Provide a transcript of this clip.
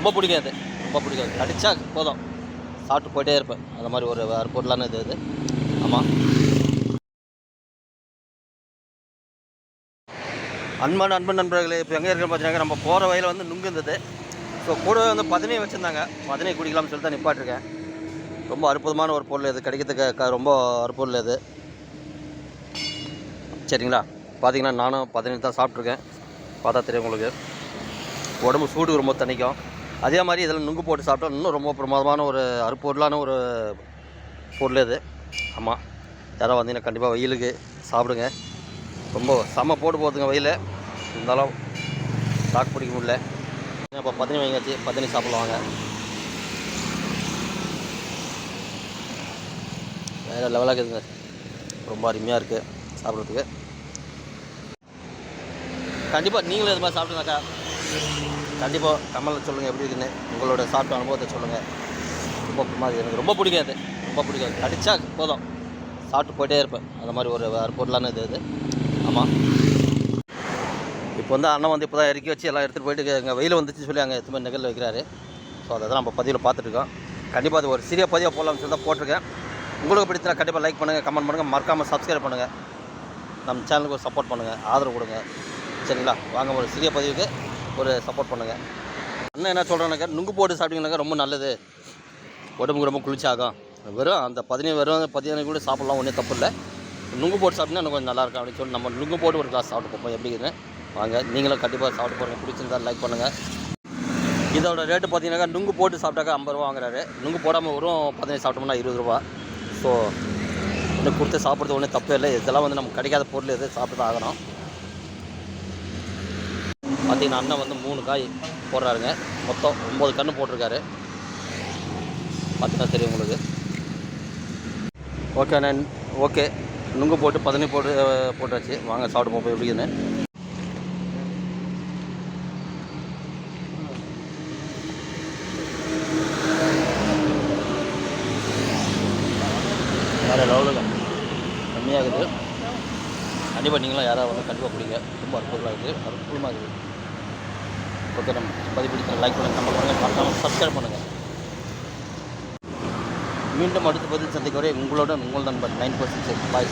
ரொம்ப பிடிக்கும் அது, ரொம்ப பிடிக்கும். கடிச்சா போதும் சாப்பிட்டு போயிட்டே இருப்பேன். அந்த மாதிரி ஒரு பொருளான இது இது. ஆமாம். அன்பன் நண்பர்களே, இப்போ எங்கே இருக்குன்னு பார்த்தீங்கன்னா, நம்ம போகிற வழியில் வந்து நுங்கு இருந்தது. ஸோ கூடவே வந்து பதினை வச்சுருந்தாங்க. பதினை குடிக்கலாம்னு சொல்லிட்டு தான் நிப்பாட்டிருக்கேன். ரொம்ப அற்புதமான ஒரு பொருள் இது, கிடைக்கிறதுக்கு ரொம்ப அற்புதம் இது. சரிங்களா, பார்த்தீங்கன்னா நானும் பதினை தான் சாப்பிட்ருக்கேன். பார்த்தா தெரியும் உங்களுக்கு, உடம்பு சூடு ரொம்ப தணிக்கும். அதே மாதிரி இதில் நுங்கு போட்டு சாப்பிட்டா இன்னும் ரொம்ப பிரமாதமான ஒரு அற்பொருளான ஒரு பொருள் இது. ஆமாம், யாராவது வந்தீங்கன்னா கண்டிப்பாக வெயிலுக்கு சாப்பிடுங்க. ரொம்ப செம்ம போட்டு போகுதுங்க வெயில், இருந்தாலும் தாக்கு பிடிக்க முடியல. இப்போ பதினி வாங்கியாச்சு, பதினி சாப்பிடுவாங்க. வேறு லெவலாக இருக்குதுங்க, ரொம்ப அருமையாக இருக்குது சாப்பிட்றதுக்கு. கண்டிப்பாக நீங்களும் இது மாதிரி சாப்பிட்டுனாக்கா கண்டிப்பாக கமலில் சொல்லுங்கள் எப்படி இருக்குன்னு, உங்களோட சாப்பிட்ட அனுபவத்தை சொல்லுங்கள். ரொம்ப மாதிரி எனக்கு ரொம்ப பிடிக்கும் அது, ரொம்ப பிடிக்கும். கடிச்சா போதும் சாப்பிட்டு போயிட்டே இருப்பேன். அந்த மாதிரி ஒரு பொருளான இது இது. ஆமாம். இப்போ வந்து அண்ணன் வந்து இப்போ தான் இறக்கி வச்சு எல்லாம் எடுத்துகிட்டு போயிட்டு எங்கள் வெயில் வந்துச்சு சொல்லி அங்கே எத்தனை நெகல் வைக்கிறாரு. ஸோ அதை தான் நம்ம பதிவில் பார்த்துட்ருக்கோம். கண்டிப்பாக அது ஒரு சிறிய பதிவாக போடலாம்னு சொல்லி தான் போட்டிருக்கேன். உங்களுக்கு பிடிச்சா கண்டிப்பாக லைக் பண்ணுங்கள், கமெண்ட் பண்ணுங்கள், மறக்காமல் சப்ஸ்கிரைப் பண்ணுங்கள். நம்ம சேனலுக்கு ஒரு சப்போர்ட் பண்ணுங்கள், ஆதரவு கொடுங்க. சரிங்களா, வாங்க ஒரு சிறிய பதிவுக்கு ஒரு சப்போர்ட் பண்ணுங்கள். அண்ணன் என்ன சொல்கிறேன்னாக்கா, நுங்கு போட்டு சாப்பிட்டீங்கன்னாக்கா ரொம்ப நல்லது, உடம்புக்கு ரொம்ப குளிர்ச்சியாகும். வெறும் அந்த 15 கூட சாப்பிட்லாம், ஒன்றும் தப்பு இல்லை. நுங்கு போட்டு சாப்பிட்டீங்கன்னா இன்னும் கொஞ்சம் நல்லாயிருக்கும் அப்படின்னு சொல்லி நம்ம நுங்கு போட்டு ஒரு கிளாஸ் சாப்பிட்டு போப்போம் எப்படின்னு. வாங்க, நீங்களும் கண்டிப்பாக சாப்பிட்டு போகிறீங்க, பிடிச்சிருந்தா லைக் பண்ணுங்கள். இதோட ரேட்டு பார்த்தீங்கன்னாக்கா, நுங்கு போட்டு சாப்பிட்டாக்கா 50 ரூபா வாங்குறாரு. நுங்கு போடாமல் வரும் 15 சாப்பிட்டோம்னா 20 ரூபா. ஸோ இதை கொடுத்து சாப்பிட்றது ஒன்றும் தப்பே இல்லை. இதெல்லாம் வந்து நமக்கு கிடைக்காத பொருள், எது சாப்பிட்டு தான் ஆகணும். பார்த்தீங்கன்னா அண்ணன் வந்து 3 காய் போடுறாருங்க. மொத்தம் 9 கன்று போட்டிருக்காரு. பார்த்தீங்கன்னா தெரியும் உங்களுக்கு. ஓகே அண்ணன், ஓகே. நுங்கு போட்டு 15 போட்டாச்சு. வாங்க சாப்பிட்டு போப்போம் எப்படின்னு. வேறு லெவலில் கம்மியாகுது. கண்டிப்பாக நீங்களும் யாராவது வந்து கண்டிப்பாக பிடிங்க. ரொம்ப அற்புதமாக இருக்குது, அற்புதமாக இருக்குது. ஓகே, நம்ம பதிவு லைக் பண்ணுங்கள், கமெண்ட் பண்ணுங்கள், மறக்காமல் சப்ஸ்கிரைப் பண்ணுங்கள். மீண்டும் அடுத்த பதில் சந்திக்க வரை உங்களோட உங்கள் நண்பர் 9% பாய்.